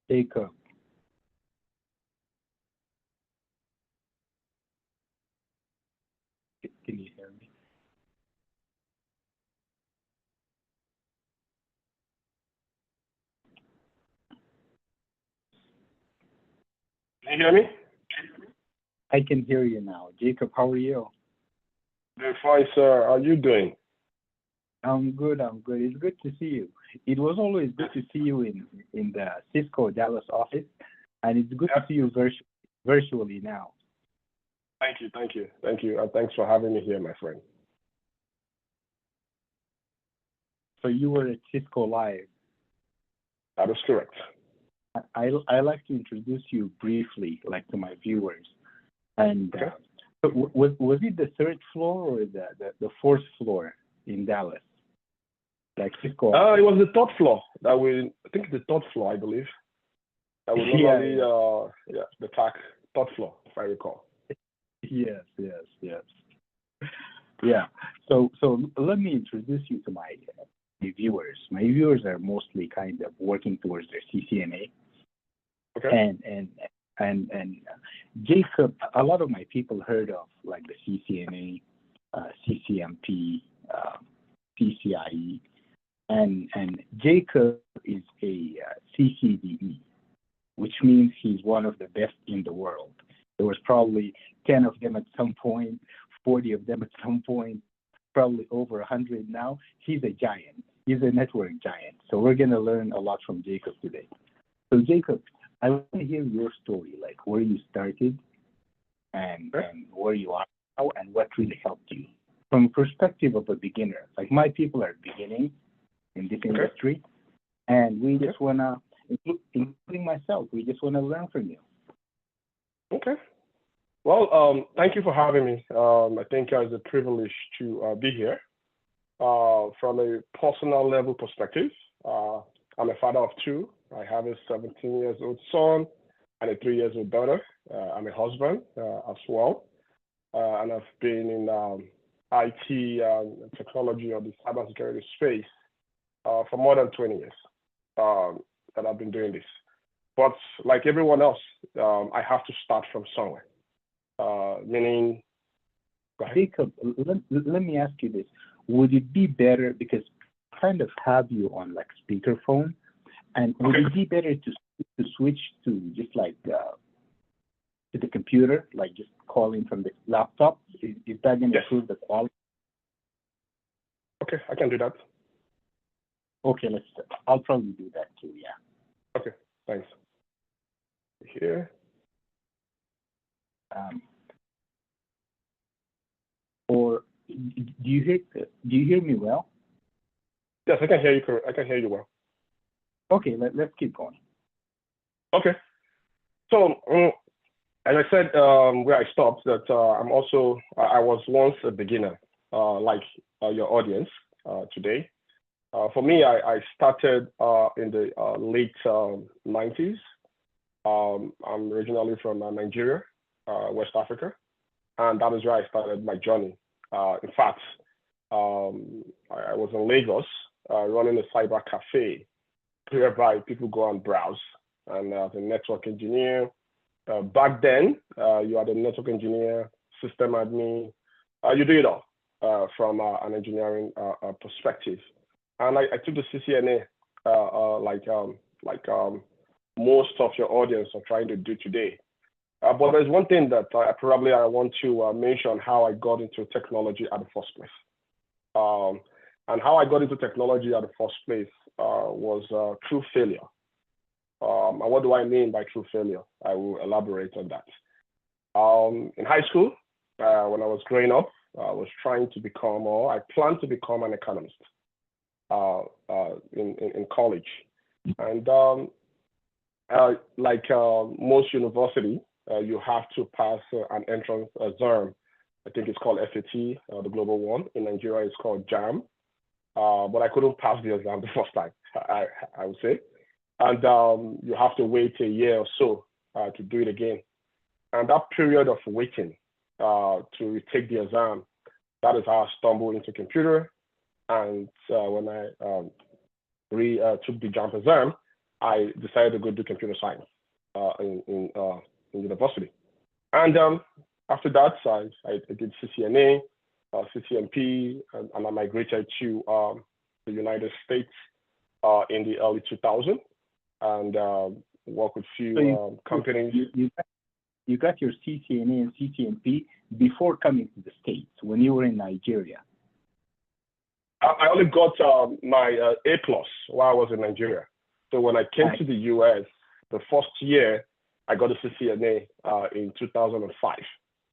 Jacob, can you hear me? Can you hear me? I can hear you now. Jacob, how are you? Doing fine, sir. How are you doing? I'm good. I'm good. It's good to see you. It was always good to see you in the Cisco Dallas office, and it's good to see you virtually now. Thank you, thank you, thank you. Thanks for having me here, my friend. So you were at Cisco Live. That is correct. I like to introduce you briefly, like to my viewers. And Okay. was it the third floor or the fourth floor in Dallas? Like Cisco? It was the third floor. I think the third floor, I believe. That was normally the TAC third floor, if I recall. Yes. Yeah. So let me introduce you to my viewers. My viewers are mostly kind of working towards their CCNA. Okay. And Jacob, a lot of my people heard of like the CCNA, CCMP, CCIE, and Jacob is a CCDE, which means he's one of the best in the world. There was probably 10 of them at some point, 40 of them at some point, probably over 100 now. He's a giant. He's a network giant. So we're going to learn a lot from Jacob today. So Jacob, I want to hear your story, like where you started and where you are now and what really helped you. From a perspective of a beginner, like my people are beginning in this industry, and we just want to, including myself, we just want to learn from you. Okay. Well, thank you for having me. I think it's a privilege to be here. From a personal level perspective, I'm a father of two. I have a 17-year-old son and a 3-year-old daughter. I'm a husband as well. And I've been in IT and technology or the cybersecurity space for more than 20 years that I've been doing this. But like everyone else, I have to start from somewhere. Meaning, Jacob, let me ask you this. Would it be better, because I kind of have you on like speakerphone, and would it be better to switch to just like to the computer, like just calling from the laptop? Is that going to improve the quality? Okay, I can do that. Okay, I'll probably do that too, yeah. Okay, thanks. Here. Or do you hear me well? Yes, I can hear you. I can hear you well. Okay, let's keep going. Okay. So, as I said, where I stopped, that I was once a beginner, like your audience today. For me, I started in the late 90s. I'm originally from Nigeria, West Africa, and that is where I started my journey. In fact, I was in Lagos running a cyber cafe whereby people go and browse. And as a network engineer, back then, you are the network engineer, system admin, you do it all from an engineering perspective. And I took the CCNA like most of your audience are trying to do today. But there's one thing that I want to mention how I got into technology at the first place. And how I got into technology at the first place was through failure. And what do I mean by true failure? I will elaborate on that. In high school, when I was growing up, I was trying to become, or I planned to become an economist in college. And like most university, you have to pass an entrance exam. I think it's called FAT, the global one. In Nigeria, it's called JAM. But I couldn't pass the exam the first time, I would say. And you have to wait a year or so to do it again. And that period of waiting to retake the exam, that is how I stumbled into computer. And when I took the JAMP exam, I decided to go do computer science in university. And after that, I did CCNA, CCNP, and I migrated to the United States in the early 2000s and worked with few companies. You got your CCNA and CCNP before coming to the States when you were in Nigeria. I only got my A+ while I was in Nigeria. So when I came to the US, the first year, I got a CCNA in 2005.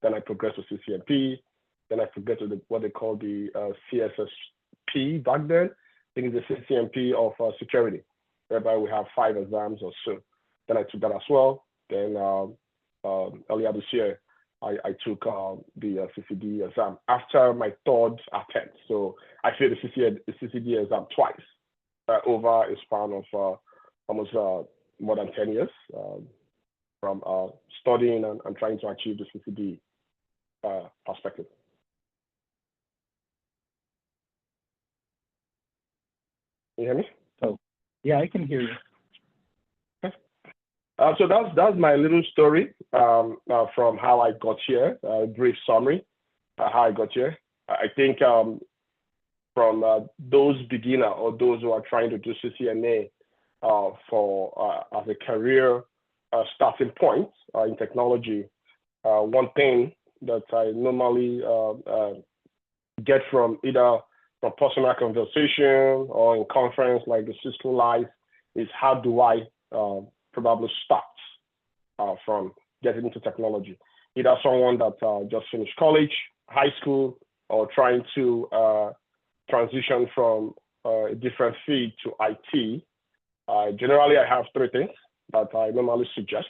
Then I progressed to CCNP. Then I progressed to what they call the CSSP back then. I think it's the CCNP of security, whereby we have 5 exams or so. Then I took that as well. Then earlier this year, I took the CCDE exam after my 3rd attempt. So I failed the CCDE exam twice over a span of almost more than 10 years from studying and trying to achieve the CCDE perspective. Can you hear me? Oh, yeah, I can hear you. So that's my little story from how I got here, a brief summary how I got here. I think from those beginner or those who are trying to do CCNA as a career starting point in technology, one thing that I normally get from either from personal conversation or in conference like the Cisco Live is how do I probably start from getting into technology. Either someone that just finished college, high school, or trying to transition from a different field to IT. Generally, I have 3 things that I normally suggest.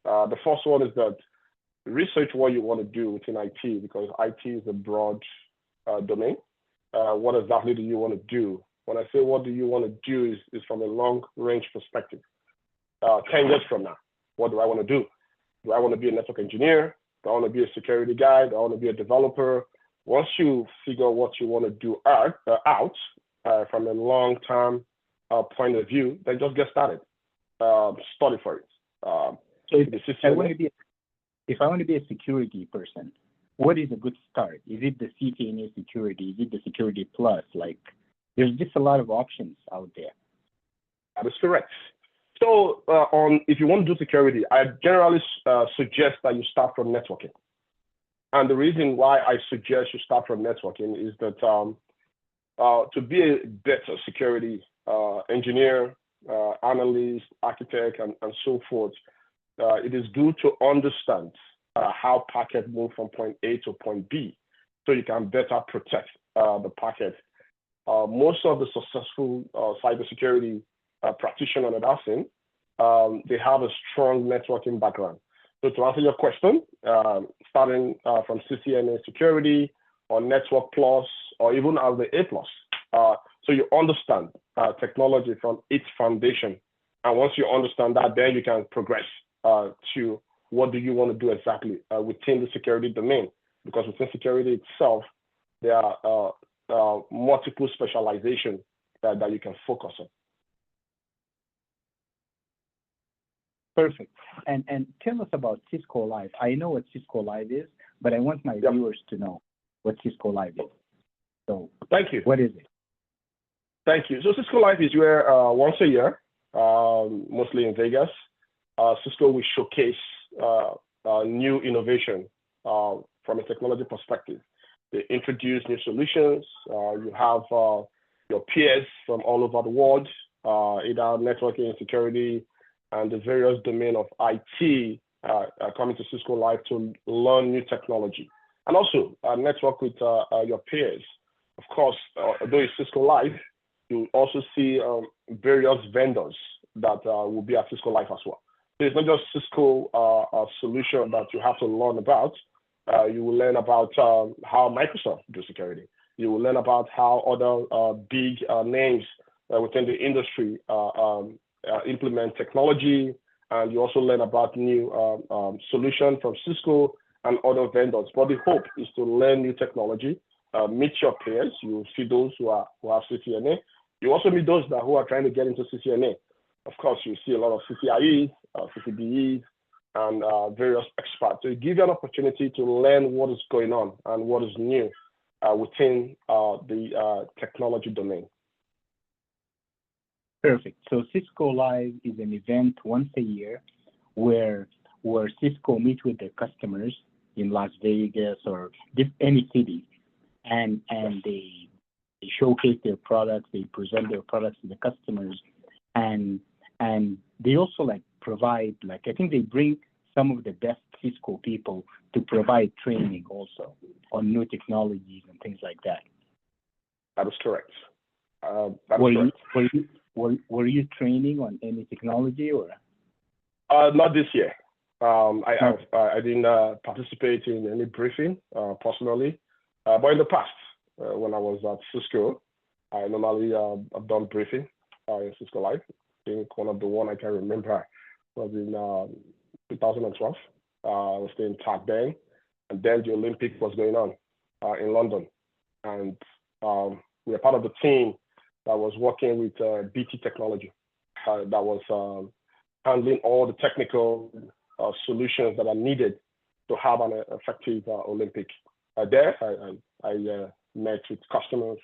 The first one is that research what you want to do within IT, because IT is a broad domain. What exactly do you want to do? When I say what do you want to do is from a long range perspective. 10 years from now, what do I want to do? Do I want to be a network engineer? Do I want to be a security guy? Do I want to be a developer? Once you figure what you want to do out from a long-term point of view, then just get started. Study for it. So if I want to be a security person, what is a good start? Is it the CCNA security? Is it the security plus? Like, there's just a lot of options out there. That is correct. So if you want to do security, I generally suggest that you start from networking. And the reason why I suggest you start from networking is that to be a better security engineer, analyst, architect, and so forth, it is good to understand how packets move from point A to point B, so you can better protect the packet. Most of the successful cybersecurity practitioners that I've seen, they have a strong networking background. So to answer your question, starting from CCNA security or Network Plus, or even as the A+, so you understand technology from its foundation. And once you understand that, then you can progress to what do you want to do exactly within the security domain. Because within security itself, there are multiple specializations that you can focus on. Perfect. And tell us about Cisco Live. I know what Cisco Live is, but I want my viewers to know what Cisco Live is. So thank you. What is it? Thank you. So Cisco Live is where once a year, mostly in Vegas, Cisco will showcase new innovation from a technology perspective. They introduce new solutions. You have your peers from all over the world, either networking, security, and the various domain of IT coming to Cisco Live to learn new technology. And also network with your peers. Of course, although it's Cisco Live, you also see various vendors that will be at Cisco Live as well. So it's not just Cisco solution that you have to learn about. You will learn about how Microsoft do security. You will learn about how other big names within the industry implement technology, and you also learn about new solutions from Cisco and other vendors. But the hope is to learn new technology, meet your peers. You see those who have CCNA. You also meet those who are trying to get into CCNA. of course, you see a lot of CCIEs, CCDEs, and various experts. So it gives you an opportunity to learn what is going on and what is new within the technology domain. Perfect. So Cisco Live is an event once a year where Cisco meets with their customers in Las Vegas or any city, and they showcase their products, they present their products to the customers, and they also like provide, like, I think they bring some of the best Cisco people to provide training also on new technologies and things like that. That is correct. Were you training on any technology or? Not this year. I didn't participate in any briefing personally, but in the past, when I was at Cisco, I normally have done briefing in Cisco Live. I think one of the one I can remember was in 2012. I was staying back then, and then the Olympic was going on in London, and we were part of the team that was working with BT Technology that was handling all the technical solutions that are needed to have an effective Olympic. There, I met with customers,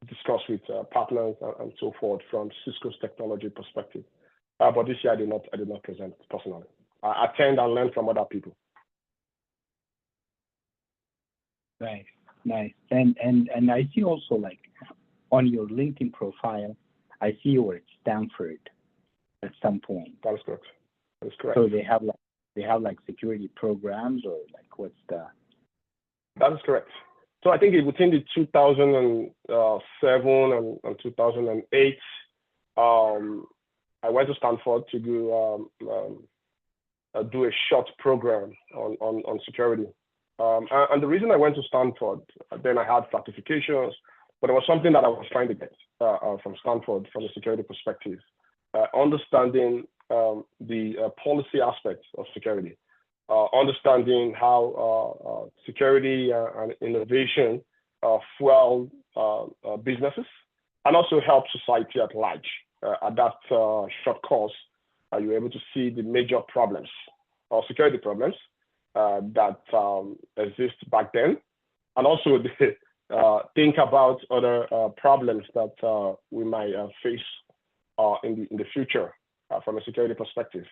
discussed with partners, and so forth from Cisco's technology perspective. But this year, I did not present personally. I attend and learn from other people. Nice. And I see also, like, on your LinkedIn profile, I see you were at Stanford at some point. That is correct. So they have like security programs, or like what's the? That is correct. So I think within the 2007 and 2008, I went to Stanford to do a short program on security. And the reason I went to Stanford, then I had certifications, but it was something that I was trying to get from Stanford from a security perspective, understanding the policy aspects of security, understanding how security and innovation fuel businesses and also help society at large. At that short course, you were able to see the major problems or security problems that exist back then, and also think about other problems that we might face in the future from a security perspective.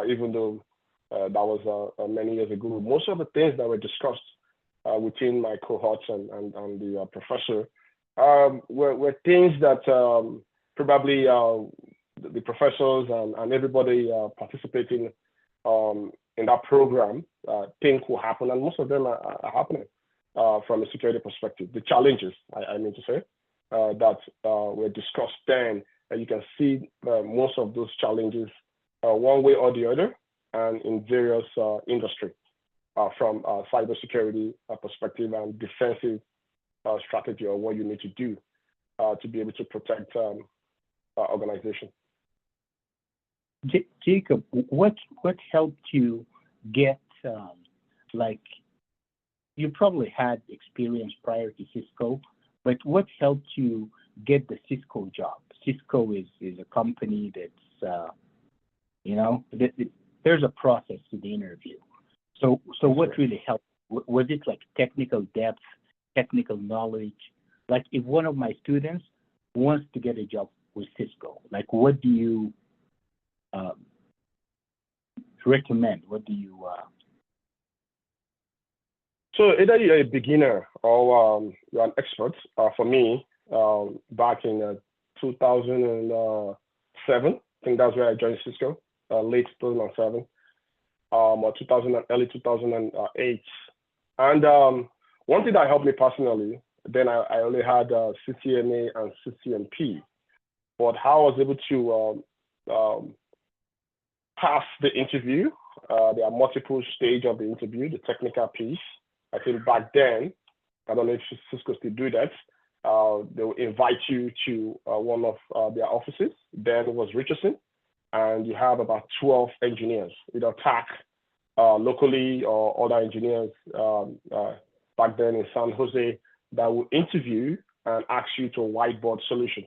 Even though that was many years ago, most of the things that were discussed within my cohorts and the professor were things that probably the professors and everybody participating in that program think will happen, and most of them are happening from a security perspective. The challenges, I mean to say, that were discussed then, and you can see most of those challenges one way or the other, and in various industries, from cybersecurity perspective and defensive strategy, or what you need to do to be able to protect organization. Jacob, what helped you get, like, you probably had experience prior to Cisco, but what helped you get the Cisco job? Cisco is a company that's, there's a process to the interview. So what really helped? Was it like technical depth, technical knowledge? Like, if one of my students wants to get a job with Cisco, like, what do you recommend? What do you? So either you're a beginner or you're an expert. For me, back in 2007, I think that's where I joined Cisco, late 2007, or early 2008. And one thing that helped me personally, then I only had CCNA and CCNP, but how I was able to pass the interview. There are multiple stages of the interview, the technical piece. I think back then, I don't know if Cisco still do that, they will invite you to one of their offices. Then it was Richardson, and you have about 12 engineers, either TAC locally or other engineers back then in San Jose, that will interview and ask you to whiteboard solution.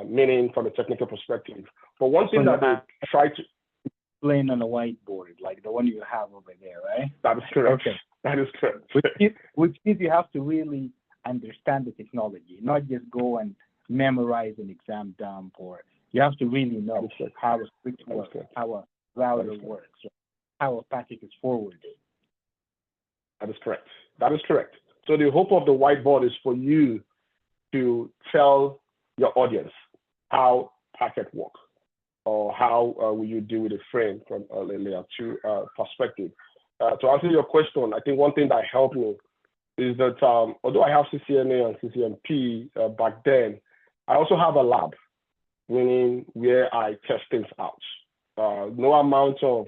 meaning from a technical perspective. But one thing that they try to explain on a whiteboard, like the one you have over there, right? That is correct. Okay. That is correct. Which means you have to really understand the technology, not just go and memorize an exam dump, or you have to really know how a switch works, how a router works, how a packet is forwarded. That is correct. That is correct. So the hope of the whiteboard is for you to tell your audience how packet works, or how will you deal with a frame from a layer 2 perspective. To answer your question, I think one thing that helped me is that although I have CCNA and CCNP back then, I also have a lab, meaning where I test things out. No amount of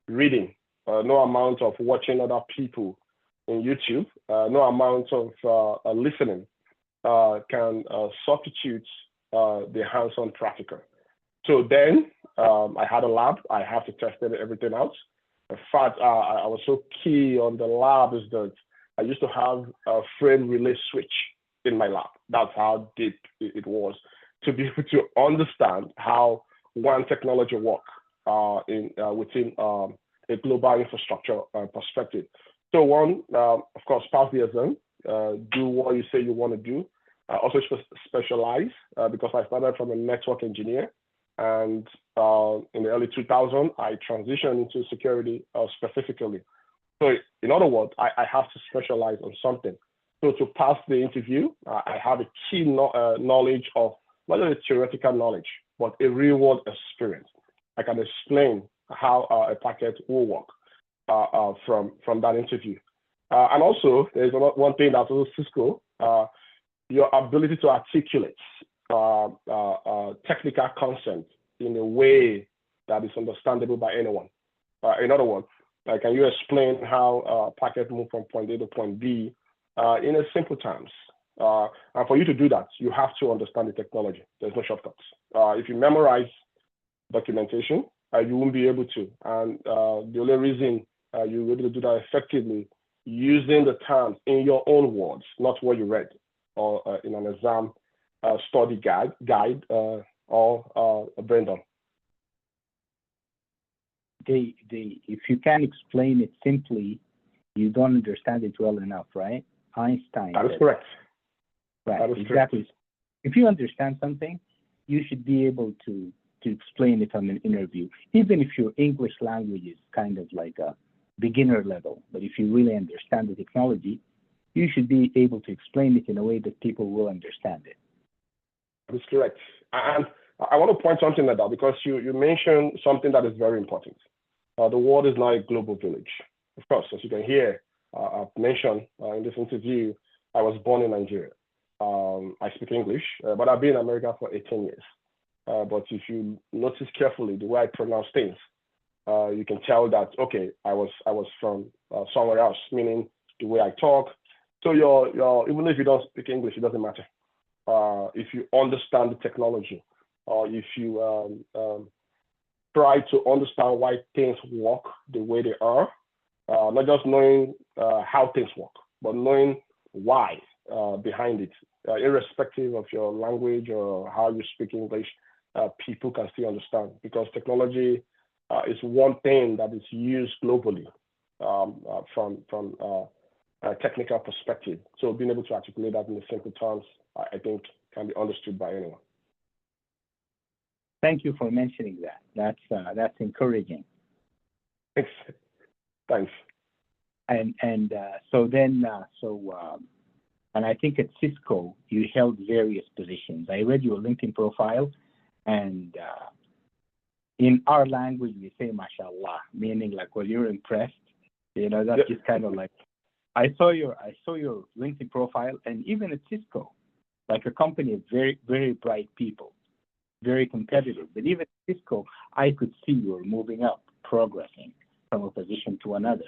reading, no amount of watching other people in YouTube, no amount of listening can substitute the hands-on practical. So then I had a lab. I have to test everything out. In fact, I was so key on the lab is that I used to have a frame relay switch in my lab. That's how deep it was, to be able to understand how one technology works within a global infrastructure perspective. So one, of course, pass the exam, do what you say you want to do. Also specialize because I started from a network engineer, and in the early 2000s, I transitioned into security specifically. So in other words, I have to specialize on something. So to pass the interview, I have a key knowledge of not only theoretical knowledge, but a real world experience. I can explain how a packet will work from that interview. And also, there's one thing that's also Cisco, your ability to articulate technical concepts in a way that is understandable by anyone. In other words, can you explain how a packet moves from point A to point B in a simple terms? And for you to do that, you have to understand the technology. There's no shortcuts. If you memorize documentation, you won't be able to. And the only reason you'll be able to do that effectively, using the terms in your own words, not what you read or in an exam study guide or a brain dump. If you can explain it simply, you don't understand it well enough, right? Einstein. That is correct. Right, that is exactly. Correct. If you understand something, you should be able to explain it on an interview, even if your English language is kind of like a beginner level. But if you really understand the technology, you should be able to explain it in a way that people will understand it. That is correct. And I want to point something at that because you mentioned something that is very important. The world is now a global village. Of course, as you can hear, I've mentioned in this interview, I was born in Nigeria. I speak English, but I've been in America for 18 years. But if you notice carefully the way I pronounce things, you can tell that, okay, I was from somewhere else, meaning the way I talk. So even if you don't speak English, it doesn't matter. If you understand the technology, or if you try to understand why things work the way they are, not just knowing how things work, but knowing why behind it, irrespective of your language or how you speak English, people can still understand, because technology is one thing that is used globally from a technical perspective. So being able to articulate that in the simple terms, I think can be understood by anyone. Thank you for mentioning that. That's encouraging. Thanks. And I think at Cisco you held various positions. I read your LinkedIn profile, and in our language we say "mashallah," meaning like, well, you're impressed. You know, that's just kind of like. I saw your LinkedIn profile, and even at Cisco, like a company of very, very bright people, very competitive. But even at Cisco, I could see you were moving up, progressing from a position to another.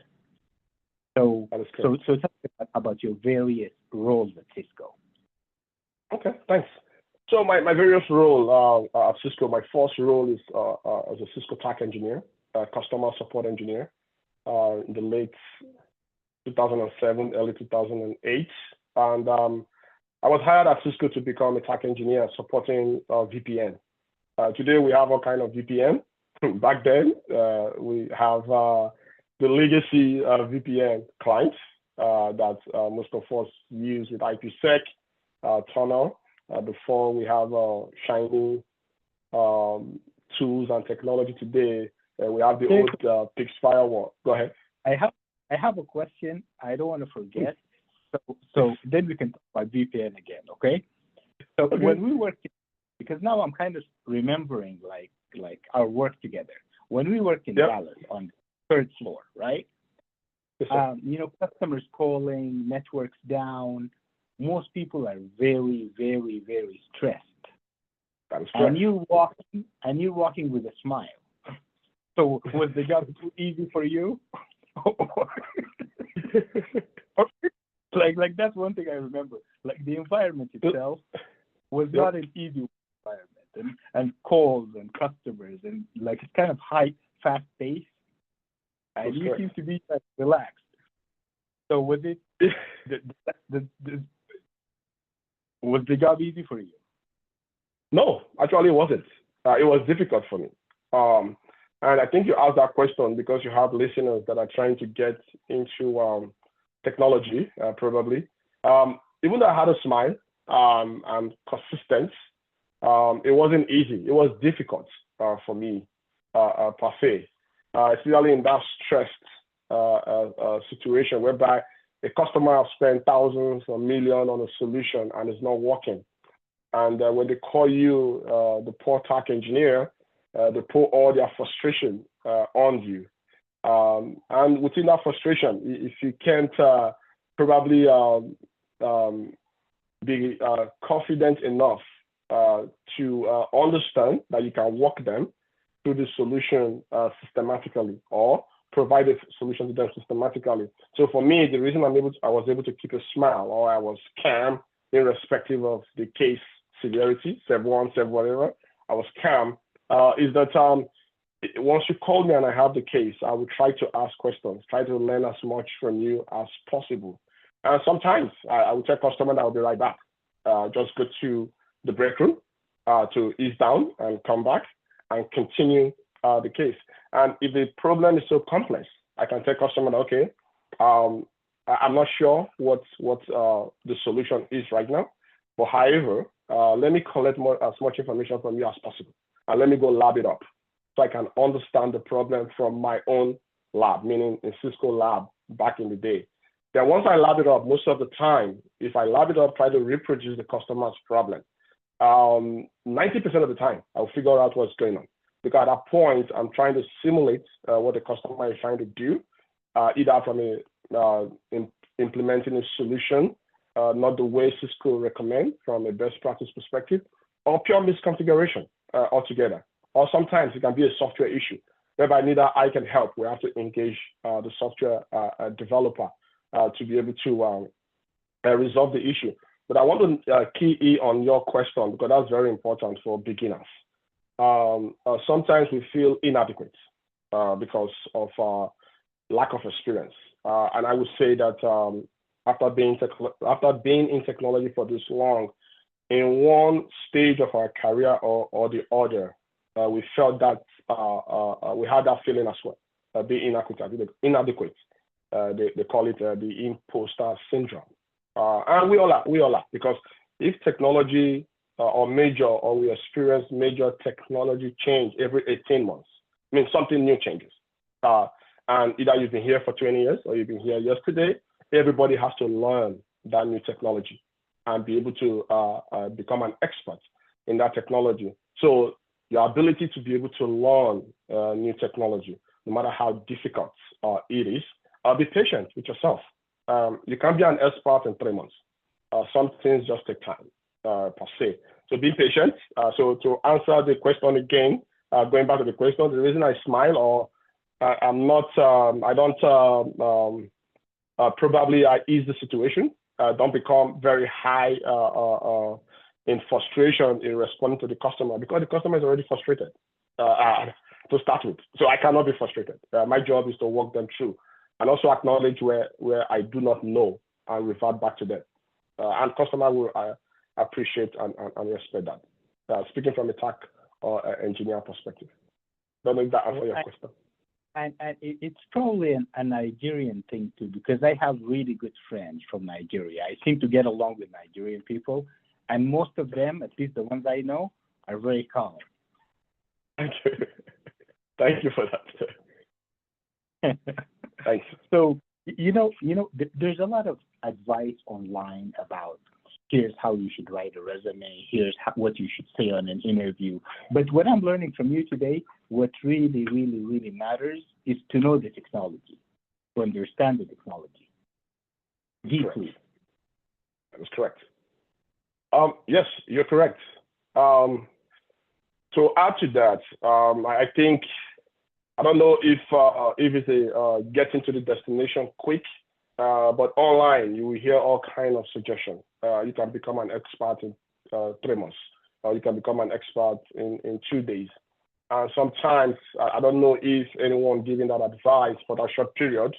So talk about your various roles at Cisco. Okay, thanks. So my various role at Cisco, my first role is as a Cisco TAC engineer, customer support engineer, in the late 2007, early 2008. And I was hired at Cisco to become a tech engineer supporting VPN. Today we have all kind of VPN. Back then, we have the legacy VPN clients that most of us use with IPsec, tunnel. Before we have shiny tools and technology today, we have the old PIX firewall. Go ahead. I have a question. I don't want to forget. So then we can talk about VPN again, okay? So when we worked, because now I'm kind of remembering like our work together. When we worked in Dallas on the 3rd floor, right? Customers calling, networks down. Most people are very, very, very stressed. And you're walking with a smile. So was the job too easy for you? Like that's one thing I remember. Like the environment itself was not an easy environment, and calls and customers and like it's kind of high, fast paced, and you seem to be like relaxed. So was it was the job easy for you? No, actually it wasn't. It was difficult for me. And I think you asked that question because you have listeners that are trying to get into technology, probably. Even though I had a smile and consistent, it wasn't easy. It was difficult for me, per se, especially in that stressed situation whereby a customer has spent thousands or millions on a solution and it's not working. And when they call you, the poor tech engineer, they pour all their frustration on you. And within that frustration, if you can't probably be confident enough to understand that you can walk them through the solution systematically or provide a solution to them systematically. So for me, the reason I was able to keep a smile or I was calm irrespective of the case severity, Sev 1, Sev whatever, I was calm, is that once you call me and I have the case, I will try to ask questions, try to learn as much from you as possible. And sometimes I will tell customer that I'll be right back. Just go to the break room to ease down and come back and continue the case. And if the problem is so complex, I can tell customer, okay, I'm not sure what the solution is right now, but however, let me collect as much information from you as possible, and let me go lab it up so I can understand the problem from my own lab, meaning in Cisco lab back in the day. Then once I lab it up, most of the time, if I lab it up, try to reproduce the customer's problem, 90% of the time, I'll figure out what's going on. Because at that point, I'm trying to simulate what the customer is trying to do, either from implementing a solution, not the way Cisco recommend from a best practice perspective, or pure misconfiguration altogether. Or sometimes it can be a software issue, whereby neither I can help. We have to engage the software developer to be able to resolve the issue. But I want to key on your question because that's very important for beginners. Sometimes we feel inadequate because of lack of experience. And I would say that after being in technology for this long, in one stage of our career or the other, we felt that we had that feeling as well, being inadequate. They call it the imposter syndrome. And we all are, because if technology or we experience major technology change every 18 months, I mean, something new changes. And either you've been here for 20 years or you've been here yesterday, everybody has to learn that new technology and be able to become an expert in that technology. So your ability to be able to learn new technology, no matter how difficult it is, be patient with yourself. You can't be an expert in 3 months. Some things just take time, per se. So be patient. So to answer the question again, going back to the question, the reason I smile or I'm not, I don't, probably I ease the situation. Don't become very high in frustration in responding to the customer because the customer is already frustrated to start with. So I cannot be frustrated. My job is to walk them through and also acknowledge where I do not know and revert back to them. and customer will appreciate and respect that. Speaking from a tech or engineer perspective. Don't know if that answers your question. And it's probably a Nigerian thing too, because I have really good friends from Nigeria. I seem to get along with Nigerian people, and most of them, at least the ones I know, are very calm. Thank you. Thank you for that. Thanks. So, there's a lot of advice online about here's how you should write a resume, here's what you should say on an interview. But what I'm learning from you today, what really, really, really matters is to know the technology, to understand the technology deeply. That is correct. Yes, you're correct. To add to that, I think, I don't know if it's a getting to the destination quick, but online you will hear all kinds of suggestions. You can become an expert in 3 months, or you can become an expert in 2 days. And sometimes, I don't know if anyone giving that advice for that short period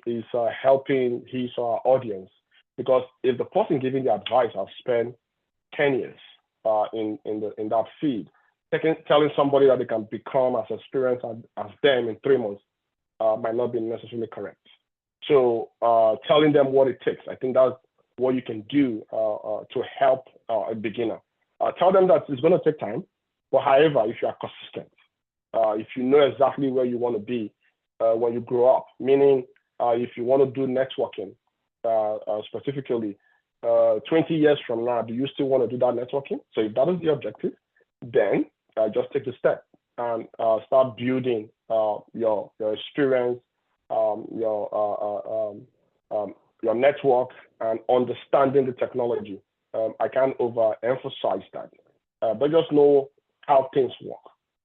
is helping his or her audience. Because if the person giving the advice has spent 10 years in that field, telling somebody that they can become as experienced as them in 3 months might not be necessarily correct. So telling them what it takes, I think that's what you can do to help a beginner. Tell them that it's going to take time, but however, if you are consistent, if you know exactly where you want to be when you grow up, meaning if you want to do networking specifically, 20 years from now, do you still want to do that networking? So if that is the objective, then just take the step and start building your experience, your network, and understanding the technology. I can't overemphasize that, but just know how things work,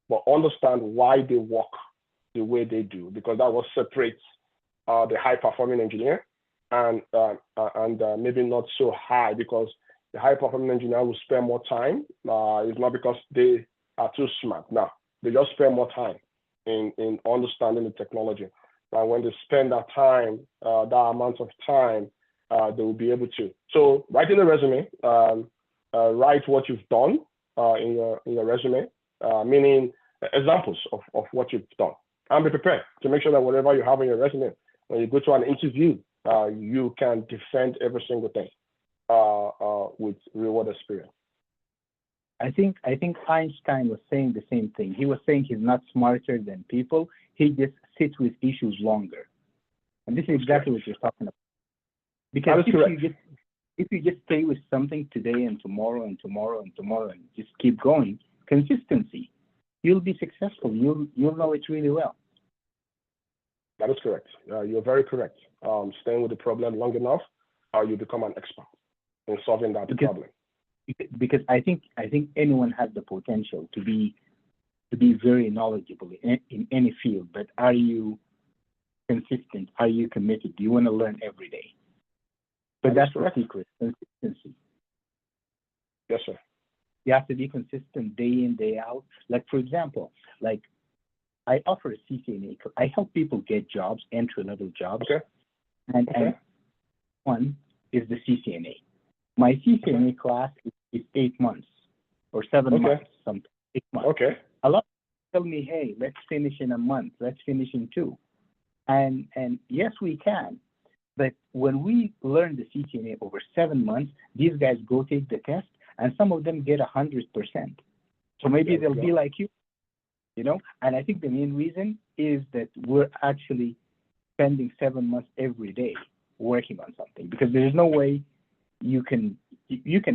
but understand why they work the way they do, because that what separates the high-performing engineer and maybe not so high, because the high-performing engineer will spend more time. It's not because they are too smart. No, they just spend more time in understanding the technology. And when they spend that time, that amount of time, they will be able to. So writing a resume, write what you've done in your resume, meaning examples of what you've done. And be prepared to make sure that whatever you have in your resume, when you go to an interview, you can defend every single thing with reward experience. I think Einstein was saying the same thing. He was saying he's not smarter than people. He just sits with issues longer. And this is exactly what you're talking about. Because if you just stay with something today and tomorrow and tomorrow and tomorrow and just keep going, consistency, you'll be successful. You'll know it really well. That is correct. You're very correct. Staying with the problem long enough, you become an expert in solving that problem. Because I think anyone has the potential to be very knowledgeable in any field, but are you consistent? Are you committed? Do you want to learn every day? But that's the secret, consistency. Yes, sir. You have to be consistent day in, day out. Like, for example, like I offer a CCNA. I help people get jobs, entry-level jobs. Okay. And one is the CCNA. My CCNA class is 8 months or 7 months, something, 8 months. Okay. A lot of people tell me, hey, let's finish in a month, let's finish in 2. And yes, we can. But when we learn the CCNA over 7 months, these guys go take the test, and some of them get 100%. So maybe they'll be like you, And I think the main reason is that we're actually spending 7 months every day working on something, because there's no way you can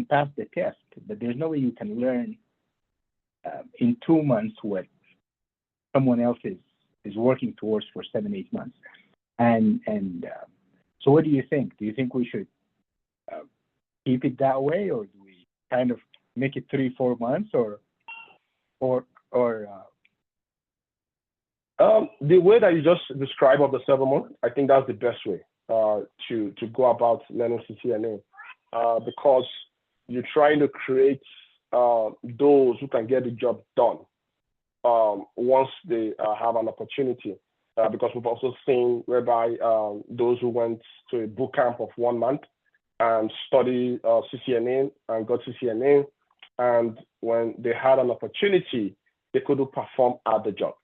pass the test, but there's no way you can learn in 2 months what someone else is working towards for 7-8 months. And so what do you think? Do you think we should keep it that way, or do we kind of make it 3-4 months, or the way that you just described of the 7 months, I think that's the best way to go about learning CCNA, because you're trying to create those who can get the job done once they have an opportunity. Because we've also seen whereby those who went to a boot camp of 1 month and study CCNA and got CCNA. And when they had an opportunity, they couldn't perform at the job.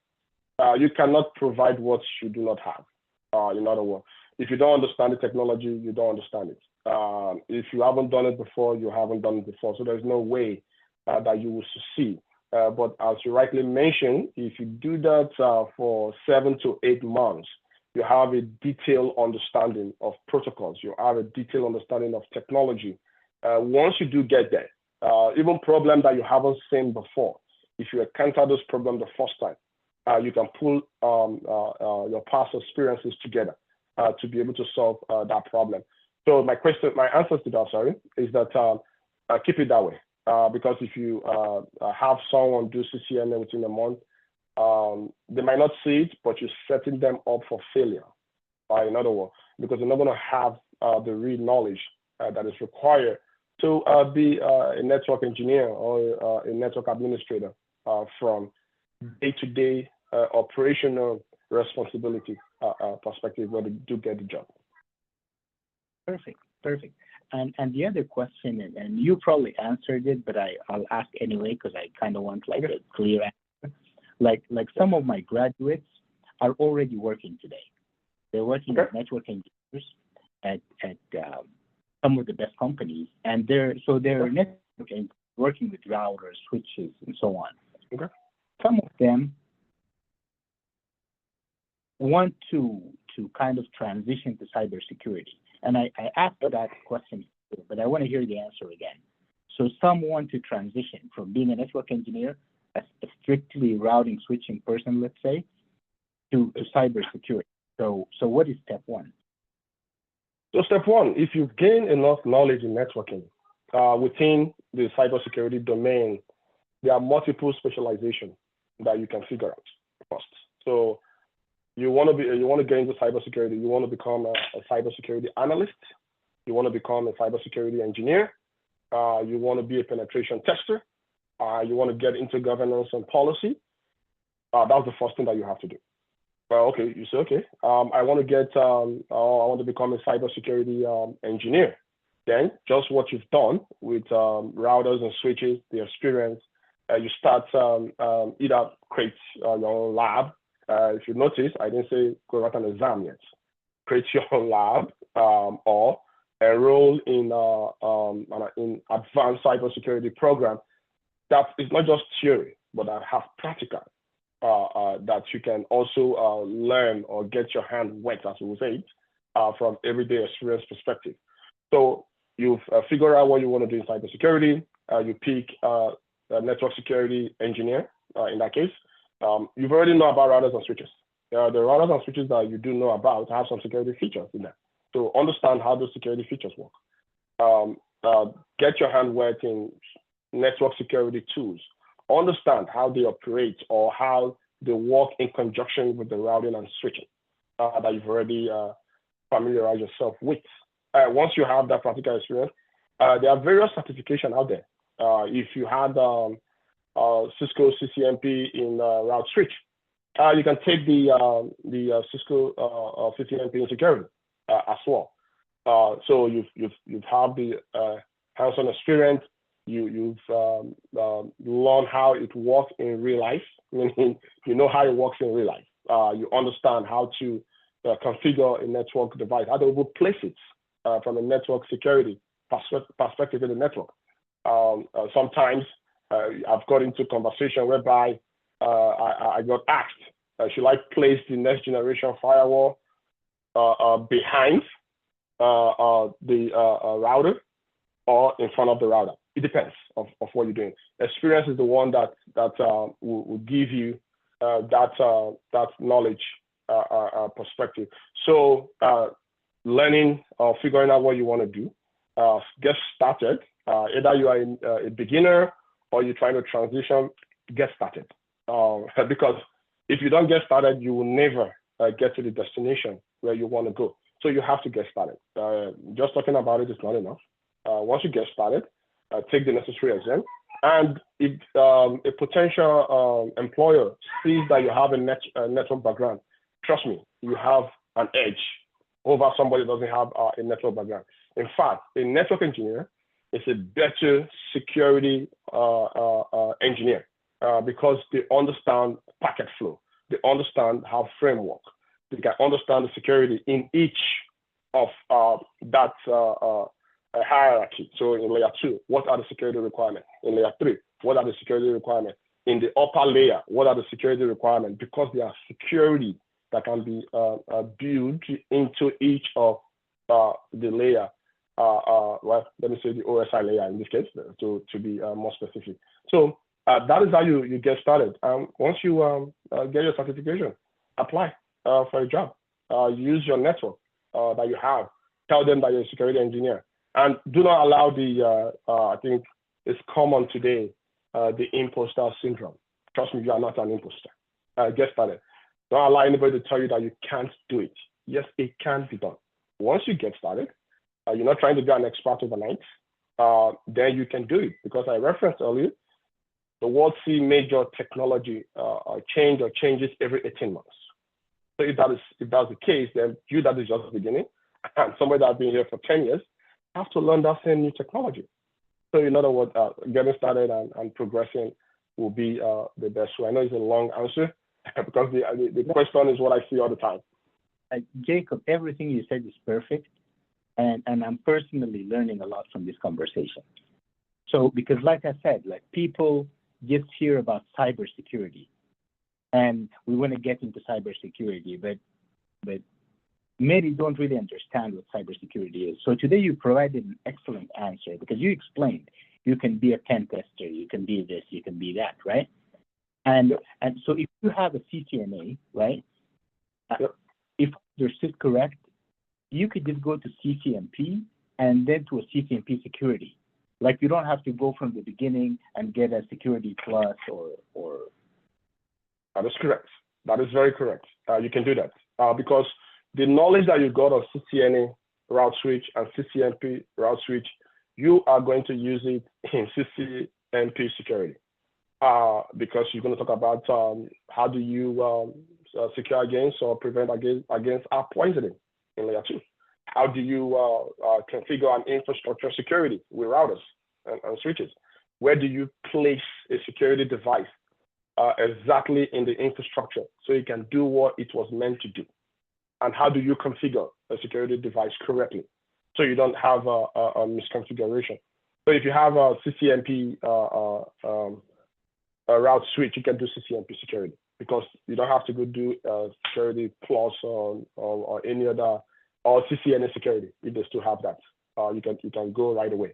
You cannot provide what you do not have. In other words, if you don't understand the technology, you don't understand it. If you haven't done it before, you haven't done it before. So there's no way that you will succeed. But as you rightly mentioned, if you do that for 7 to 8 months, you have a detailed understanding of protocols. You have a detailed understanding of technology. Once you do get there, even problems that you haven't seen before, if you encounter those problems the first time, you can pull your past experiences together to be able to solve that problem. So my answer to that, sorry, is that keep it that way. Because if you have someone do CCNA within a month, they might not see it, but you're setting them up for failure. In other words, because they're not going to have the real knowledge that is required to be a network engineer or a network administrator from day-to-day operational responsibility perspective where they do get the job. Perfect. And the other question, and you probably answered it, but I'll ask anyway because I kind of want like a clear answer. Like some of my graduates are already working today. They're working as network engineers at some of the best companies, and they're networking, working with routers, switches, and so on. Some of them want to kind of transition to cybersecurity. And I asked that question, but I want to hear the answer again. So some want to transition from being a network engineer, a strictly routing switching person, let's say, to cybersecurity. So what is step one? So step one, if you gain enough knowledge in networking within the cybersecurity domain, there are multiple specializations that you can figure out first. So you want to get into cybersecurity. You want to become a cybersecurity analyst. You want to become a cybersecurity engineer. You want to be a penetration tester. You want to get into governance and policy. That's the first thing that you have to do. Well, okay, you say, okay, I want to become a cybersecurity engineer. Then just what you've done with routers and switches, the experience, you start either create your own lab. If you notice, I didn't say go write an exam yet. Create your own lab or enroll in advanced cybersecurity program that is not just theory, but that have practical that you can also learn or get your hand wet, as we say it, from everyday experience perspective. So you've figured out what you want to do in cybersecurity. You pick a network security engineer in that case. You've already know about routers and switches. The routers and switches that you do know about have some security features in there. So understand how those security features work. Get your hand wet in network security tools. Understand how they operate or how they work in conjunction with the routing and switching that you've already familiarized yourself with. Once you have that practical experience, there are various certifications out there. If you had Cisco CCNP in route switch, you can take the Cisco CCNP in security as well. So you've had the hands-on experience. You've learned how it works in real life, meaning you know how it works in real life. You understand how to configure a network device, how to place it from a network security perspective in the network. Sometimes I've got into conversation whereby I got asked, should I place the next generation firewall behind the router or in front of the router? It depends of what you're doing. Experience is the one that will give you that knowledge perspective. So learning or figuring out what you want to do, get started. Either you are a beginner or you're trying to transition, get started. Because if you don't get started, you will never get to the destination where you want to go. So you have to get started. Just talking about it is not enough. Once you get started, take the necessary exam. And if a potential employer sees that you have a network background, trust me, you have an edge over somebody who doesn't have a network background. In fact, a network engineer is a better security engineer because they understand packet flow. They understand how framework. They can understand the security in each of that hierarchy. So in layer 2, what are the security requirements? In layer 3, what are the security requirements? In the upper layer, what are the security requirements? Because there are security that can be built into each of the layer. Well, let me say the OSI layer in this case, to be more specific. So that is how you get started. Once you get your certification, apply for a job. Use your network that you have. Tell them that you're a security engineer. And do not allow the, I think it's common today, the imposter syndrome. Trust me, you are not an imposter. Get started. Don't allow anybody to tell you that you can't do it. Yes, it can be done. Once you get started, you're not trying to be an expert overnight, then you can do it. Because I referenced earlier, the world sees major technology changes every 18 months. So if that's the case, then you that is just the beginning, and somebody that's been here for 10 years have to learn that same new technology. So in other words, getting started and progressing will be the best way. I know it's a long answer because the question is what I see all the time. Jacob, everything you said is perfect. And I'm personally learning a lot from this conversation. So, because like I said, like people just hear about cybersecurity, and we want to get into cybersecurity, but many don't really understand what cybersecurity is. So today you provided an excellent answer because you explained you can be a pen tester, you can be this, you can be that, right? And so if you have a CCNA, right? If your is correct, you could just go to CCNP and then to a CCNP security. Like you don't have to go from the beginning and get a security plus or. That is correct. That is very correct. You can do that because the knowledge that you got of CCNA route switch and CCNP route switch, you are going to use it in CCNP security because you're going to talk about how do you secure against or prevent against app poisoning in layer 2. How do you configure an infrastructure security with routers and switches? Where do you place a security device exactly in the infrastructure so it can do what it was meant to do? And how do you configure a security device correctly so you don't have a misconfiguration? So if you have a CCNP route switch, you can do CCNP security because you don't have to go do security plus or any other or CCNA security. If they still have that, you can go right away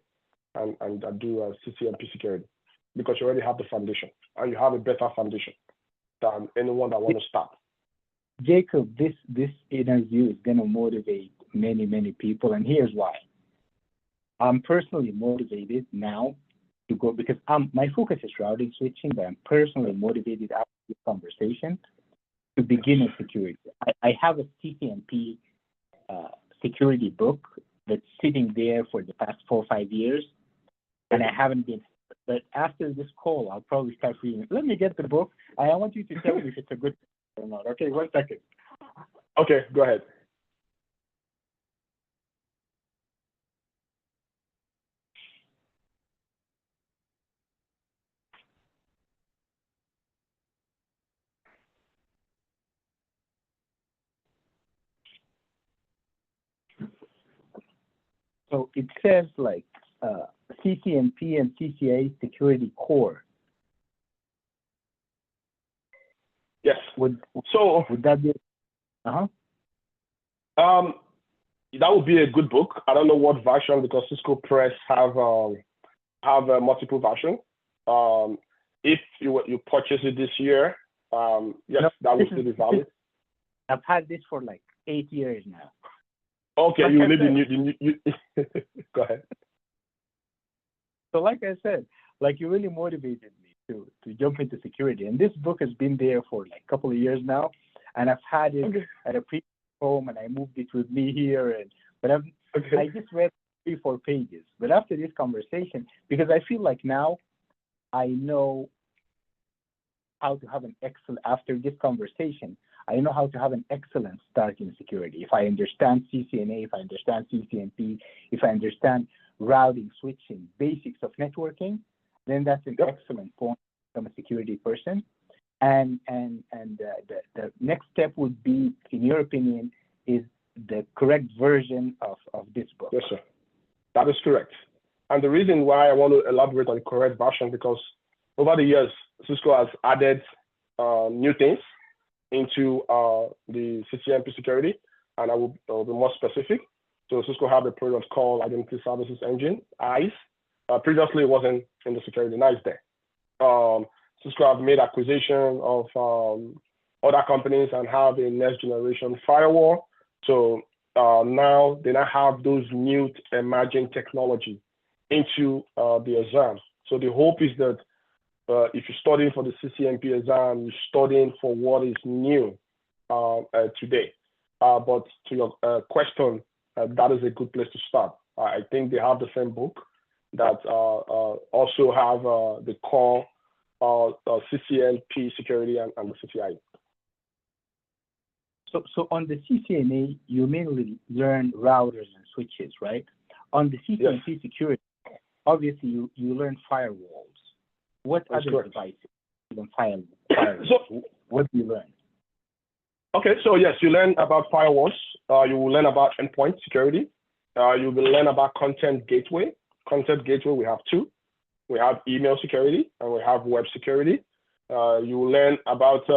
and do CCNP security because you already have the foundation and you have a better foundation than anyone that want to start. Jacob, this interview is going to motivate many people, and here's why. I'm personally motivated now to go because my focus is routing switching, but I'm personally motivated after this conversation to begin in security. I have a CCNP security book that's sitting there for the past 4 or 5 years, and I haven't been. But after this call, I'll probably start reading it. Let me get the book, and I want you to tell me if it's a good book or not. Okay, 1 second. Okay, go ahead. So it says like CCNP and CCA security core. Yes. Would that be? That would be a good book. I don't know what version because Cisco Press have a multiple version. If you purchase it this year, yes, no, that would still be valid. I've had this for like 8 years now. Okay, like you need the new. Go ahead. So like I said, like you really motivated me to jump into security. And this book has been there for like a couple of years now. And I've had it at a previous home and I moved it with me here. But I just read 3-4 pages. But after this conversation, because I feel like now I know how to have an excellent, after this conversation, I know how to have an excellent start in security. If I understand CCNA, if I understand CCNP, if I understand routing, switching, basics of networking, then that's an excellent point from a security person. And the next step would be, in your opinion, is the correct version of this book. Yes, sir. That is correct. And the reason why I want to elaborate on the correct version, because over the years, Cisco has added new things into the CCNP security, and I will be more specific. So Cisco have a product called Identity Services Engine, ICE. Previously, it wasn't in the security, now it's there. Cisco have made acquisition of other companies and have a next generation firewall. So now they now have those new emerging technology into the exam. So the hope is that if you're studying for the CCNP exam, you're studying for what is new today. But to your question, that is a good place to start. I think they have the same book that also have the core CCNP security and the CCIE. So on the CCNA, you mainly learn routers and switches, right? On the CCNP security, obviously you learn firewalls. What That's other correct. devices than firewalls? So, what do you learn? Okay, so yes, you learn about firewalls. You will learn about endpoint security. You will learn about content gateway. Content gateway, we have two. We have email security and we have web security. You will learn about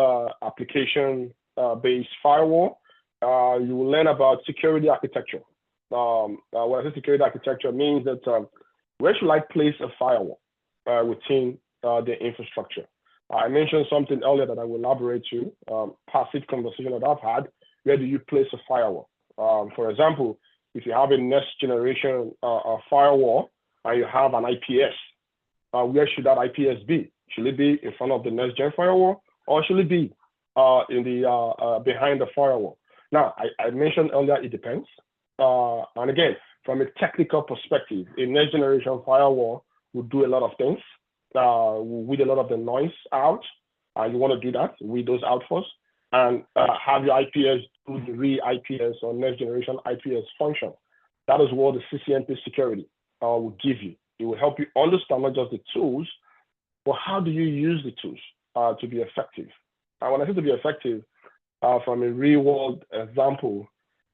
application-based firewall. You will learn about security architecture. When I say security architecture, means that where should I place a firewall within the infrastructure? I mentioned something earlier that I will elaborate to, passive conversation that I've had. Where do you place a firewall? For example, if you have a next generation firewall and you have an IPS, where should that IPS be? Should it be in front of the next gen firewall, or should it be in the behind the firewall? Now, I mentioned earlier it depends. And again, from a technical perspective, a next generation firewall will do a lot of things. Will weed a lot of the noise out. You want to do that, weed those out first, and have your IPS do the re-IPS or next generation IPS function. That is what the CCNP security will give you. It will help you understand not just the tools, but how do you use the tools to be effective. And when I say to be effective, from a real world example,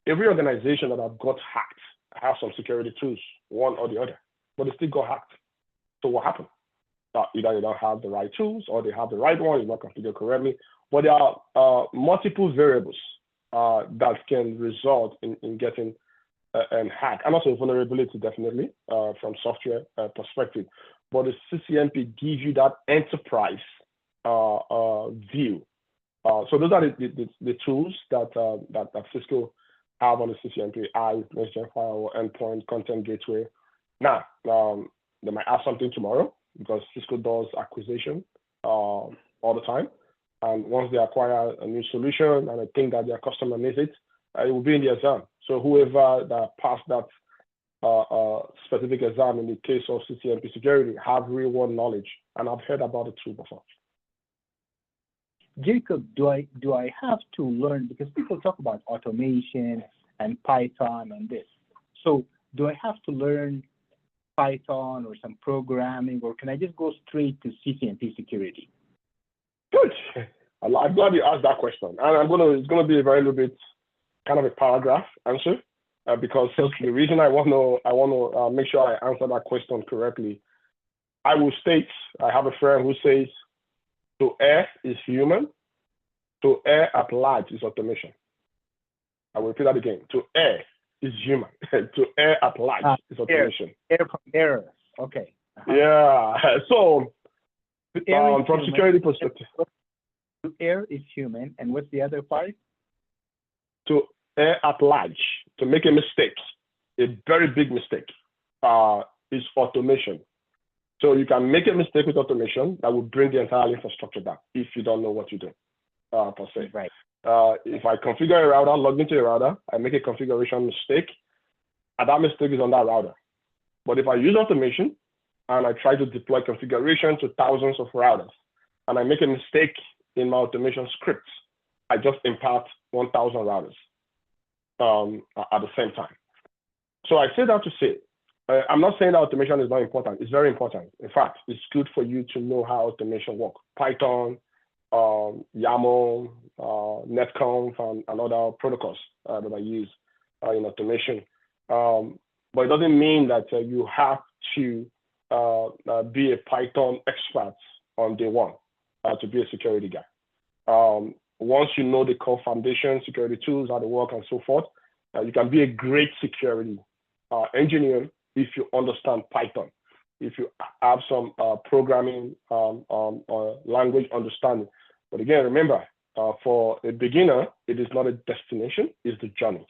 every organization that have got hacked has some security tools, one or the other, but they still got hacked. So what happened? Either they don't have the right tools or they have the right one, it's not configured correctly. But there are multiple variables that can result in getting an hack, and also vulnerability, definitely, from software perspective. But the CCNP gives you that enterprise view. So those are the tools that Cisco have on the CCNP, next gen firewall, endpoint, content gateway. Now, they might have something tomorrow, because Cisco does acquisition all the time. And once they acquire a new solution and I think that their customer needs it, it will be in the exam. So whoever that passed that specific exam in the case of CCNP security have real world knowledge, and I've heard about the tool before. Jacob, do I have to learn, because people talk about automation and Python and this. So do I have to learn Python or some programming, or can I just go straight to CCNP security? Good. I'm glad you asked that question. And it's gonna be a very little bit kind of a paragraph answer, because the reason I want to make sure I answer that question correctly, I will state, I have a friend who says, to err is human, to err at large is automation. I will repeat that again. To err is human, to err at large is automation. Error from error. Okay. Yeah. So from security perspective, to err is human, and what's the other part? To err at large, to make a mistake, a very big mistake, is automation. So you can make a mistake with automation that will bring the entire infrastructure down if you don't know what you do, per se. Right. If I configure a router, log into a router, I make a configuration mistake, and that mistake is on that router. But if I use automation and I try to deploy configuration to thousands of routers, and I make a mistake in my automation scripts, I just impart 1,000 routers at the same time. So I say that to say, I'm not saying that automation is not important. It's very important. In fact, it's good for you to know how automation works. Python, YAML, netconf, and other protocols that I use in automation. But it doesn't mean that you have to be a Python expert on day one to be a security guy. Once you know the core foundation, security tools, how they work, and so forth, you can be a great security engineer if you understand Python, if you have some programming language understanding. But again, remember, for a beginner, it is not a destination, it's the journey.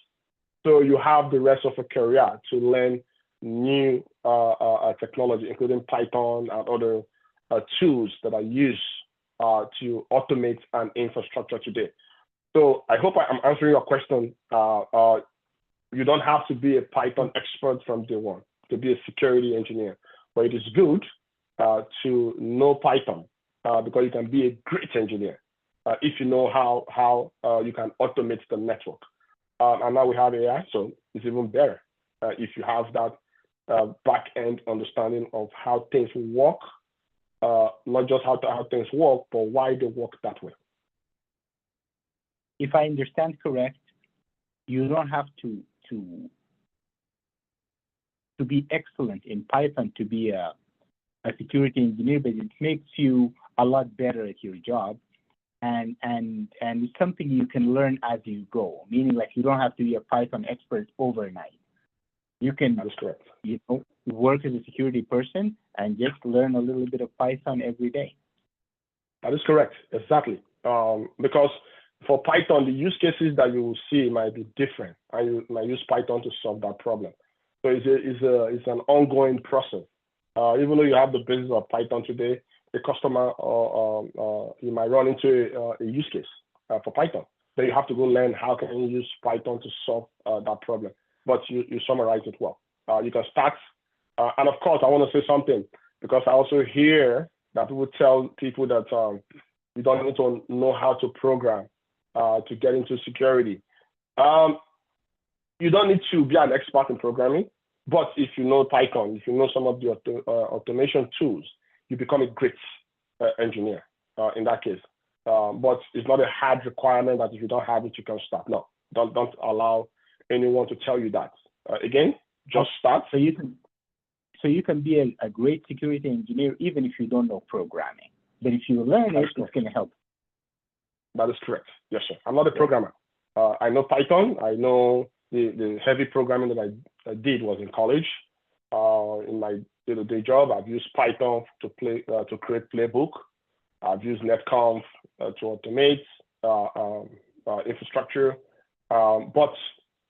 So you have the rest of a career to learn new technology, including Python and other tools that are used to automate an infrastructure today. So I hope I'm answering your question. You don't have to be a Python expert from day one to be a security engineer, but it is good to know Python because you can be a great engineer if you know how you can automate the network. And now we have AI, so it's even better if you have that back-end understanding of how things work, not just how things work, but why they work that way. If I understand correct, you don't have to be excellent in Python to be a security engineer, but it makes you a lot better at your job. And it's something you can learn as you go, meaning like you don't have to be a Python expert overnight. You can, that is correct, work as a security person and just learn a little bit of Python every day. That is correct, exactly. Because for Python, the use cases that you will see might be different, and you might use Python to solve that problem. So it's an ongoing process. Even though you have the basis of Python today, a customer you might run into a use case for Python. Then you have to go learn how can you use Python to solve that problem. But you summarize it well. You can start, and of course, I want to say something because I also hear that people tell people that you don't need to know how to program to get into security. You don't need to be an expert in programming, but if you know Python, if you know some of the automation tools, you become a great engineer in that case. But it's not a hard requirement that if you don't have it, you can start. No, don't allow anyone to tell you that. Again, just start. So you can be a great security engineer even if you don't know programming. But if you learn it, it's going to help. That is correct. Yes, sir. I'm not a programmer. I know Python. I know the heavy programming that I did was in college. In my day-to-day job, I've used Python to create playbook. I've used netconf to automate infrastructure. But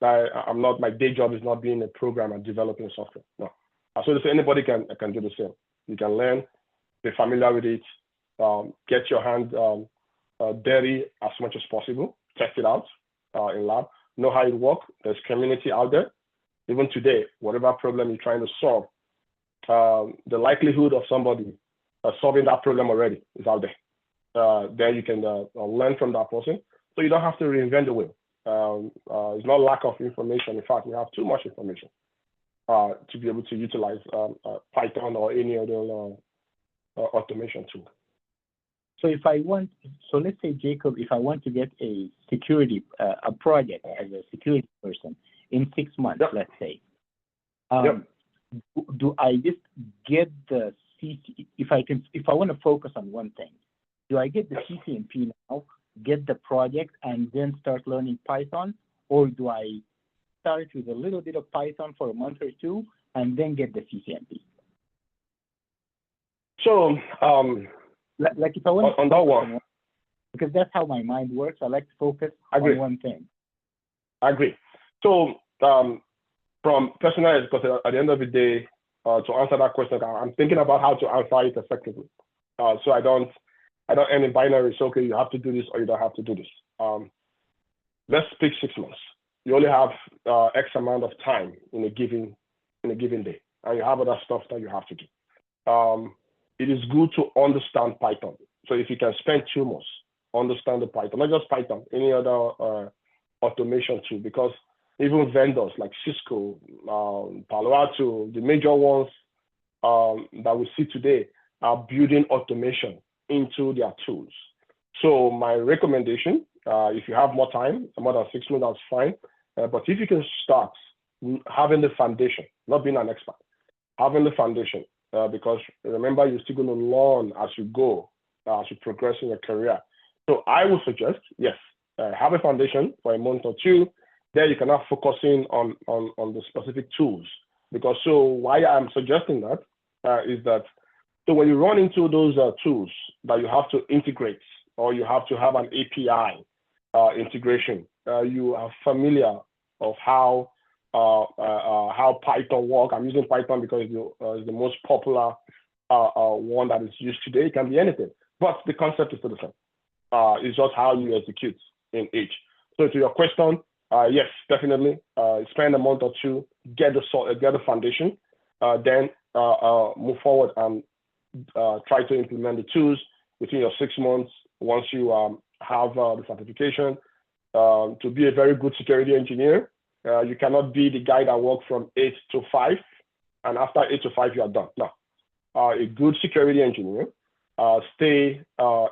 I'm not. My day job is not being a programmer developing software. No. So to say anybody can do the same. You can learn, be familiar with it, get your hand dirty as much as possible, test it out in lab, know how it works. There's community out there. Even today, whatever problem you're trying to solve, the likelihood of somebody solving that problem already is out there. Then you can learn from that person. So you don't have to reinvent the wheel. It's not lack of information. In fact, we have too much information to be able to utilize Python or any other automation tool. So let's say, Jacob, if I want to get a security, a project as a security person in 6 months, yep. Let's say, yep. Do I just get the CC? If I want to focus on one thing, do I get the CCNP now, get the project, and then start learning Python, or do I start with a little bit of Python for a month or two and then get the CCNP? So, like if I want on that one, because that's how my mind works. I like to focus on one thing. I agree. So, from personal, because at the end of the day, to answer that question, I'm thinking about how to answer it effectively. So I don't end in binary. So okay, you have to do this or you don't have to do this. Let's pick 6 months. You only have X amount of time in a given day, and you have other stuff that you have to do. It is good to understand Python. So if you can spend 2 months understand the Python, not just Python, any other automation tool, because even vendors like Cisco, Palo Alto, the major ones that we see today are building automation into their tools. So my recommendation, if you have more time, more than 6 months, that's fine. But if you can start having the foundation, not being an expert, having the foundation, because remember, you're still going to learn as you go, as you progress in your career. So I would suggest, yes, have a foundation for a month or two. Then you can now focus in on the specific tools. Because so why I'm suggesting that is that, so when you run into those tools that you have to integrate, or you have to have an API integration, you are familiar of how Python works. I'm using Python because it's the most popular one that is used today. It can be anything, but the concept is still the same. It's just how you execute in each. So to your question, yes, definitely spend a month or two, get the foundation, then move forward and try to implement the tools within your 6 months. Once you have the certification, to be a very good security engineer, you cannot be the guy that works from 8 to 5, and after 8 to 5 you are done. No, a good security engineer stay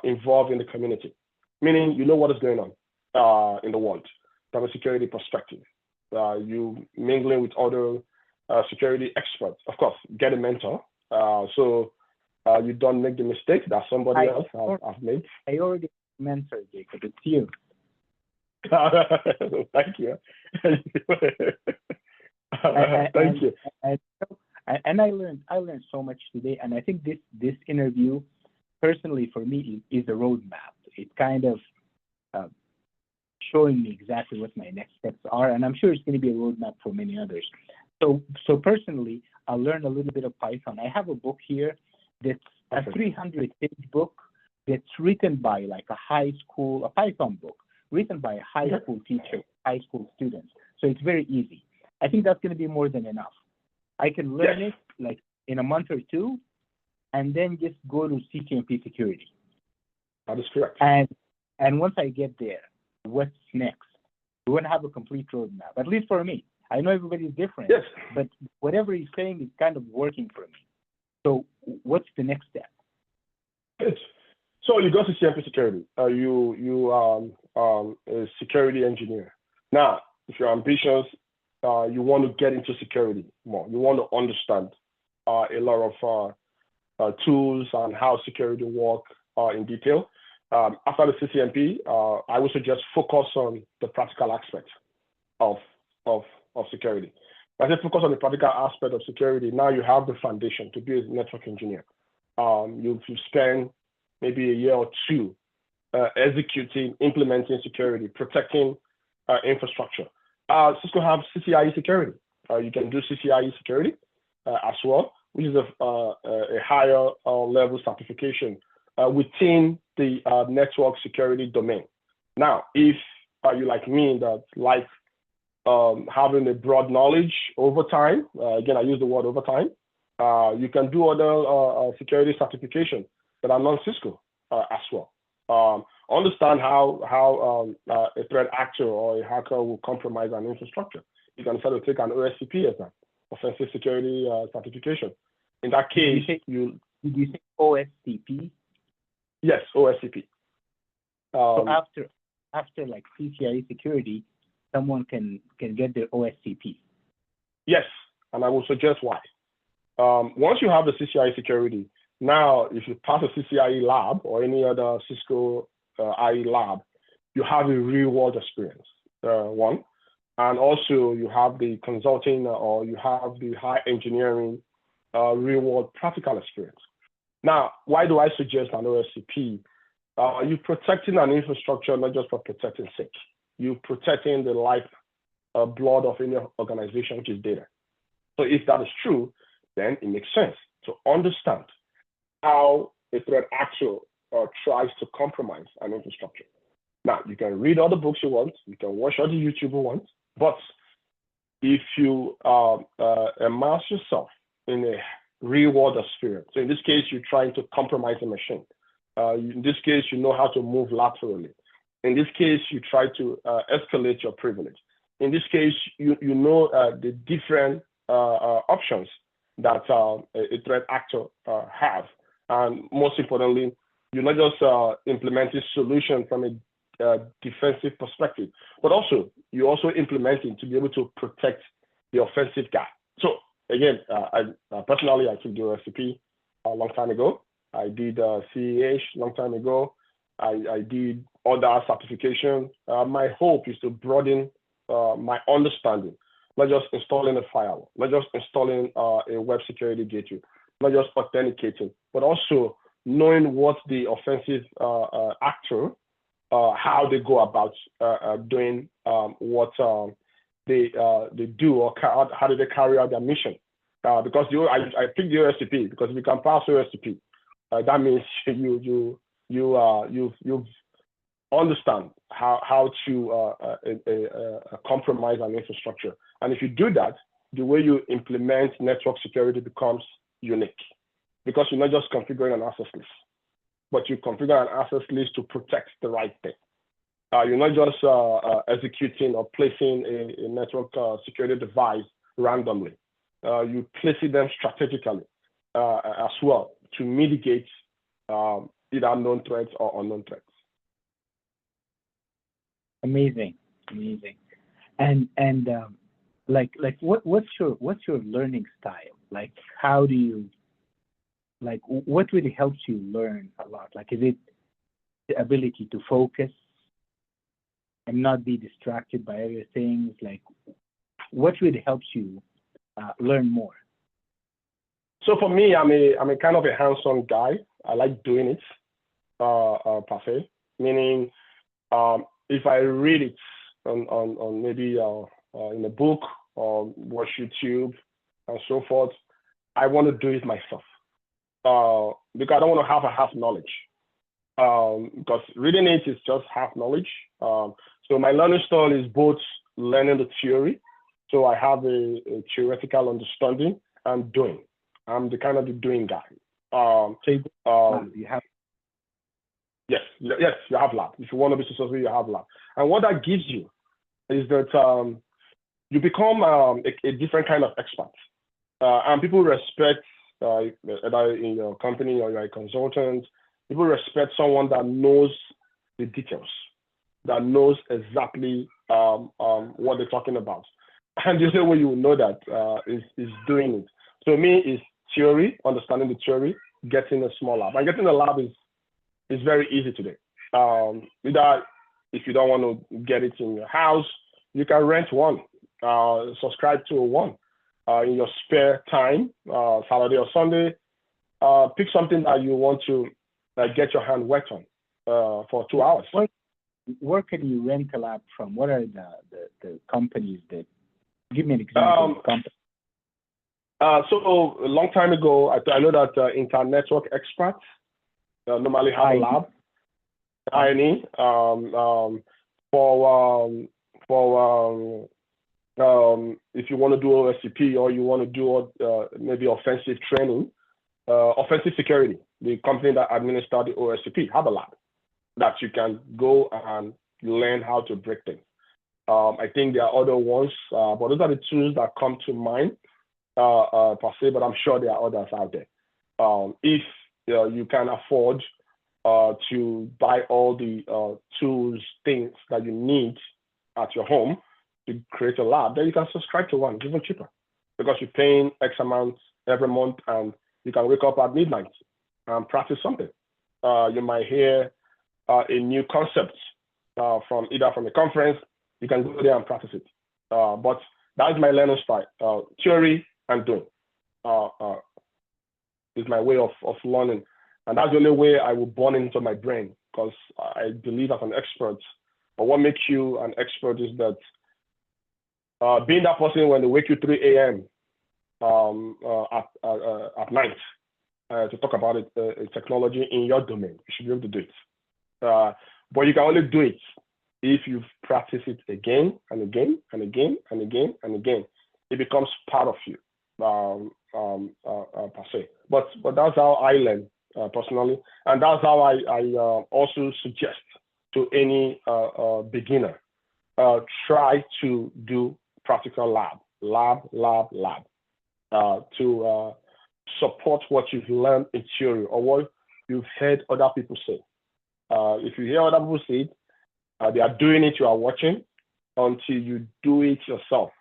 involved in the community, meaning you know what is going on in the world from a security perspective. You mingling with other security experts. Of course, get a mentor. So you don't make the mistake that somebody else has made. I already mentored Jacob. It's you. Thank you. Thank you. And I learned so much today. And I think this interview, personally for me, is a roadmap. It's kind of showing me exactly what my next steps are, and I'm sure it's going to be a roadmap for many others. So personally, I'll learn a little bit of Python. I have a book here that's a 300-page book that's written by like a Python book, written by a high school teacher, high school students. So it's very easy. I think that's going to be more than enough. I can learn it like in a month or two, and then just go to CCMP security. That is correct. And once I get there, what's next? We want to have a complete roadmap, at least for me. I know everybody's different, but whatever he's saying is kind of working for me. So what's the next step? So you go to CCMP security. You are a security engineer. Now, if you're ambitious, you want to get into security more. You want to understand a lot of tools and how security work in detail. After the CCMP, I would suggest focus on the practical aspect of security. As I focus on the practical aspect of security, now you have the foundation to be a network engineer. You spend maybe a year or two executing, implementing security, protecting infrastructure. Cisco have CCIE security. You can do CCIE security as well, which is a higher level certification within the network security domain. Now, if you like me, that like having a broad knowledge over time, again, I use the word over time, you can do other security certifications that are non-Cisco as well. Understand how a threat actor or a hacker will compromise an infrastructure. You can decide to take an OSCP exam, offensive security certification. In that case, did you say OSCP? Yes, OSCP. So after like CCIE security, someone can get their OSCP. Yes, and I will suggest why. Once you have the CCIE security, now if you pass a CCIE lab or any other Cisco IE lab, you have a real-world experience, one. And also you have the consulting or you have the high engineering real-world practical experience. Now, why do I suggest an OSCP? You're protecting an infrastructure not just for protecting sake. You're protecting the life, blood of any organization, which is data. So if that is true, then it makes sense to understand how a threat actor tries to compromise an infrastructure. Now, you can read all the books you want, you can watch all the YouTube you want, but if you immerse yourself in a real-world experience, so in this case, you're trying to compromise a machine, In this case, you know how to move laterally. In this case, you try to escalate your privilege. In this case, you know the different options that a threat actor have. And most importantly, you're not just implementing solution from a defensive perspective, but also you're also implementing to be able to protect the offensive guy. So again, personally, I took the OSCP a long time ago. I did CEH a long time ago. I did other certification. My hope is to broaden my understanding, not just installing a firewall, not just installing a web security gateway, not just authenticating, but also knowing what the offensive actor, how they go about doing what they do, or how do they carry out their mission. Because I picked the OSCP because if you can pass OSCP, that means you've understand how to compromise an infrastructure. And if you do that, the way you implement network security becomes unique, because you're not just configuring an access list, but you configure an access list to protect the right thing. You're not just executing or placing a network security device randomly. You place them strategically as well to mitigate either known threats or unknown threats. Amazing. And like what's your learning style? Like, how do you, like, what really helps you learn a lot? Like, is it the ability to focus and not be distracted by other things? Like, what really helps you learn more? So for me, I'm a kind of a hands-on guy. I like doing it per se, meaning if I read it on maybe in a book or watch YouTube and so forth, I want to do it myself because I don't want to have a half knowledge. Because reading it is just half knowledge. So my learning style is both learning the theory. So I have a theoretical understanding and doing. I'm the kind of the doing guy. You have. Yes, you have lab. If you want to be successful, you have lab. And what that gives you is that you become a different kind of expert. And people respect, either in your company or you're a consultant, people respect someone that knows the details, that knows exactly what they're talking about. And the only way you will know that is doing it. So me, is theory, understanding the theory, getting a small lab. And getting a lab is very easy today. Either if you don't want to get it in your house, you can rent one, subscribe to one in your spare time, Saturday or Sunday. Pick something that you want to get your hand wet on for 2 hours. Where can you rent a lab from? What are the companies that? Give me an example of a company. So a long time ago, I know that Internet Network Experts normally have a lab. INE if you want to do OSCP or you want to do maybe offensive training, offensive security, the company that administers the OSCP have a lab that you can go and learn how to break things. I think there are other ones, but those are the tools that come to mind per se, but I'm sure there are others out there. If you can afford to buy all the tools, things that you need at your home to create a lab, then you can subscribe to one, even cheaper, because you're paying X amount every month, and you can wake up at midnight and practice something. You might hear a new concept from a conference. You can go there and practice it. But that's my learning style. Theory and doing is my way of learning. And that's the only way I will burn into my brain, because I believe as an expert, but what makes you an expert is that being that person when they wake you 3 a.m. At night to talk about technology in your domain, you should be able to do it. But you can only do it if you practice it again and again and again and again and again. It becomes part of you per se. But that's how I learn. personally, and that's how I also suggest to any beginner, try to do practical lab to support what you've learned in theory or what you've heard other people say. If you hear other people say it, they are doing it, you are watching, until you do it yourself.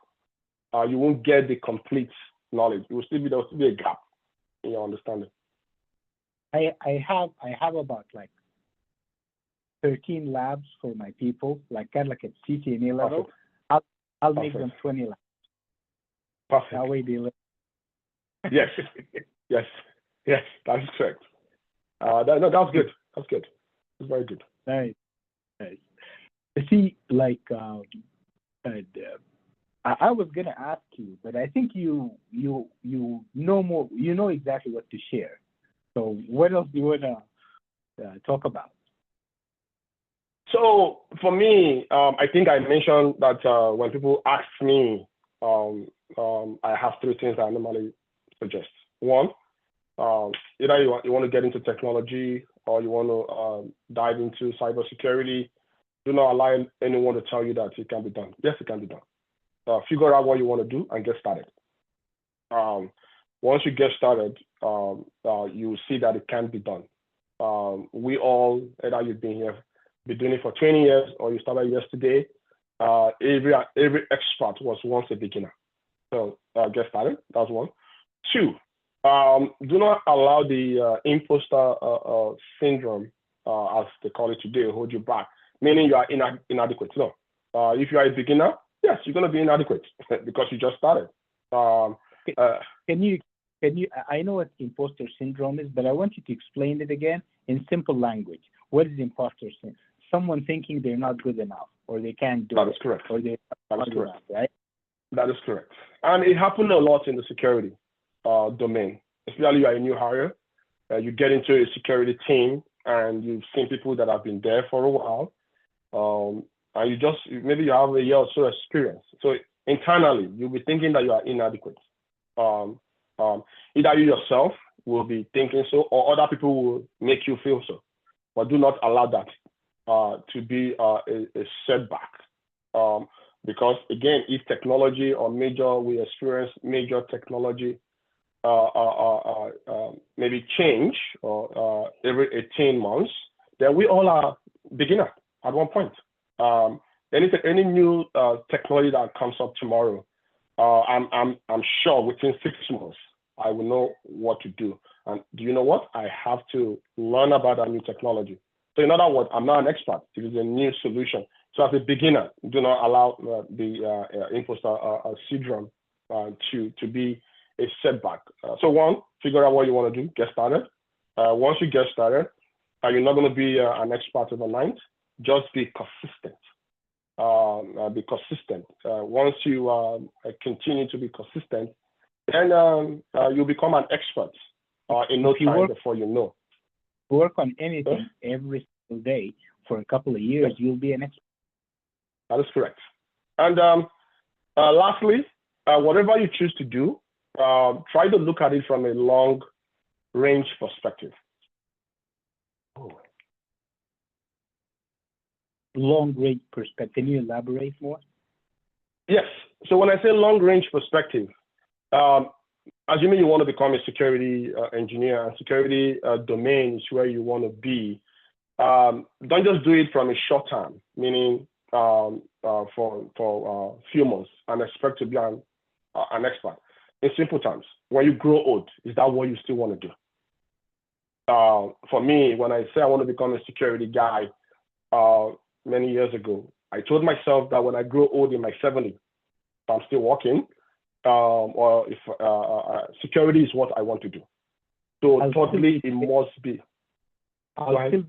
You won't get the complete knowledge. There will still be a gap in your understanding. I have about like 13 labs for my people, like kind of like at CCNA level. Perfect. I'll make them 20 labs. Perfect. That way they live. Yes, yes, that's correct. That's good. That's good. It's very good. Nice. See, like, I was gonna ask you, but I think you know more. You know exactly what to share. So, what else do you wanna talk about? So, for me, I think I mentioned that when people ask me, I have three things I normally suggest. One, either you want to get into technology or you want to dive into cybersecurity. Do not allow anyone to tell you that it can be done. Yes, it can be done. Figure out what you want to do and get started. Once you get started, you see that it can be done. We all, either you've been doing it for 20 years or you started yesterday, every expert was once a beginner. So get started, that's one. Two, do not allow the imposter syndrome, as they call it today, hold you back, meaning you are inadequate. No, if you are a beginner, yes, you're going to be inadequate because you just started. Can you? I know what imposter syndrome is, but I want you to explain it again in simple language. What is imposter syndrome? Someone thinking they're not good enough, or they can't do it. That is correct. Or they're not good enough, right? That is correct. And it happened a lot in the security domain, especially you are a new hire. You get into a security team and you've seen people that have been there for a while. And maybe you have a year or so experience. So internally, you'll be thinking that you are inadequate. Either you yourself will be thinking so, or other people will make you feel so. But do not allow that to be a setback. Because again, if technology or we experience major technology maybe change or every 18 months, then we all are beginner at one point. Any new technology that comes up tomorrow, I'm sure within 6 months I will know what to do. And do you know what? I have to learn about that new technology. So in other words, I'm not an expert. It is a new solution. So as a beginner, do not allow the imposter syndrome to be a setback. So one, figure out what you want to do, get started. Once you get started, you're not going to be an expert overnight. Just be consistent. Be consistent. Once you continue to be consistent, then you'll become an expert in no time before you know. Work on anything every single day for a couple of years, you'll be an expert. That is correct. And lastly, whatever you choose to do, try to look at it from a long-range perspective. Long-range perspective. Can you elaborate more? Yes. So when I say long-range perspective, assuming you want to become a security engineer, and security domain is where you want to be, don't just do it from a short term, meaning for a few months and expect to be an expert. In simple terms, when you grow old, is that what you still want to do? For me, when I say I want to become a security guy many years ago, I told myself that when I grow old in my 70s, if I'm still working, or if security is what I want to do. So totally it must be. I'll still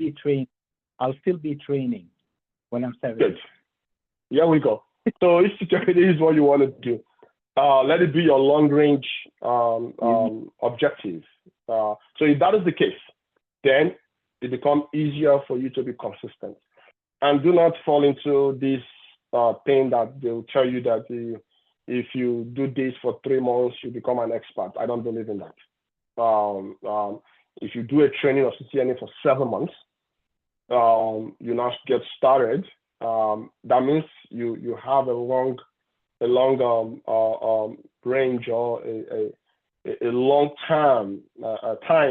be training when I'm 70. Good. Here we go. So if security is what you want to do, let it be your long-range objective. So if that is the case, then it becomes easier for you to be consistent. And do not fall into this thing that they'll tell you that if you do this for 3 months, you become an expert. I don't believe in that. if you do a training of CCNA for 7 months, you now get started. That means you have a long range or a long time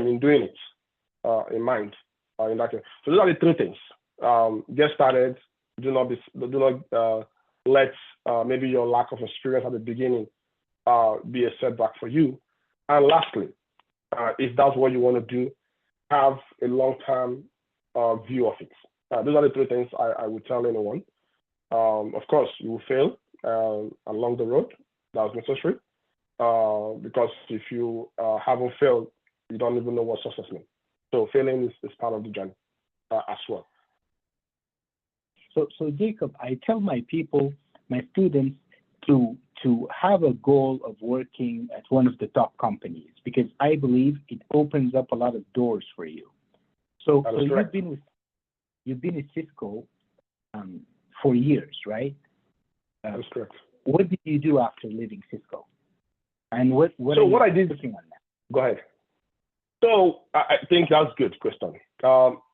in doing it in mind in that case. So those are the 3 things. Get started. Do not let maybe your lack of experience at the beginning be a setback for you. And lastly, if that's what you want to do, have a long-term view of it. Those are the 3 things I would tell anyone. Of course, you will fail along the road. That's necessary. Because if you haven't failed, you don't even know what success means. So failing is part of the journey as well. So Jacob, I tell my students to have a goal of working at one of the top companies, because I believe it opens up a lot of doors for you. So you've been at Cisco for years, right? That's correct. What did you do after leaving Cisco? And what I did. Working on that? Go ahead. So I think that's a good question.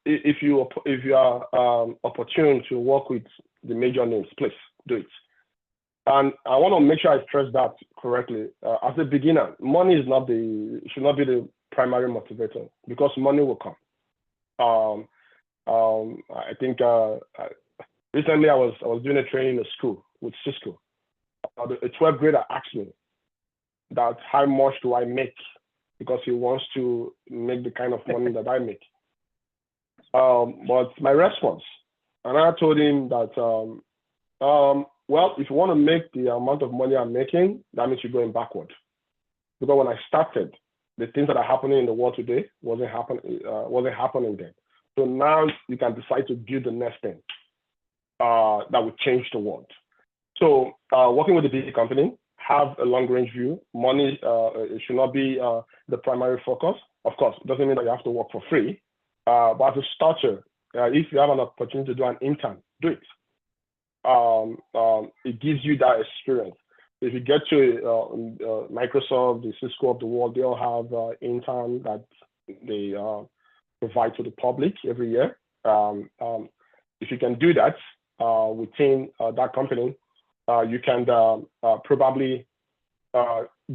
If you are opportune to work with the major names, please do it. And I want to make sure I stress that correctly. As a beginner, money should not be the primary motivator, because money will come. I think recently I was doing a training in a school with Cisco. A 12th grader asked me that how much do I make, because he wants to make the kind of money that I make. But my response, and I told him that, well, if you want to make the amount of money I'm making, that means you're going backward. Because when I started, the things that are happening in the world today wasn't happening then. So now you can decide to build the next thing that will change the world. So working with a big company, have a long-range view. Money it should not be the primary focus. Of course, it doesn't mean that you have to work for free. But as a starter, if you have an opportunity to do an intern, do it. It gives you that experience. If you get to Microsoft, the Cisco of the world, they all have intern that they provide to the public every year. If you can do that within that company, you can probably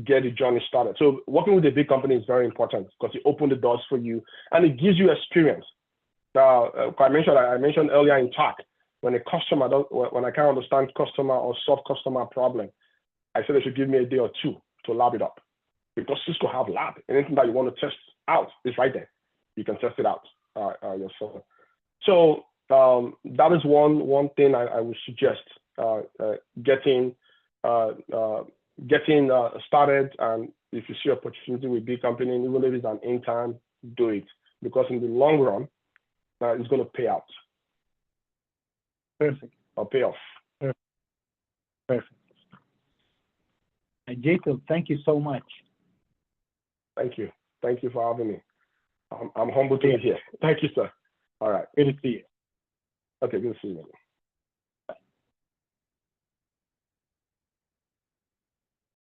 get the journey started. So working with a big company is very important, because it opens the doors for you and it gives you experience. I mentioned earlier in talk, when I can't understand customer or solve customer problem, I said they should give me a day or 2 to lab it up, because Cisco have lab. Anything that you want to test out is right there. You can test it out yourself. So that is one thing I would suggest. Getting started, and if you see opportunity with big company, even if it's an intern, do it, because in the long run, it's going to pay out. Perfect. Or pay off. Perfect. Jacob, thank you so much. Thank you. Thank you for having me. I'm humbled to be here. Thank you, sir. All right. Good to see you. Okay, good to see you.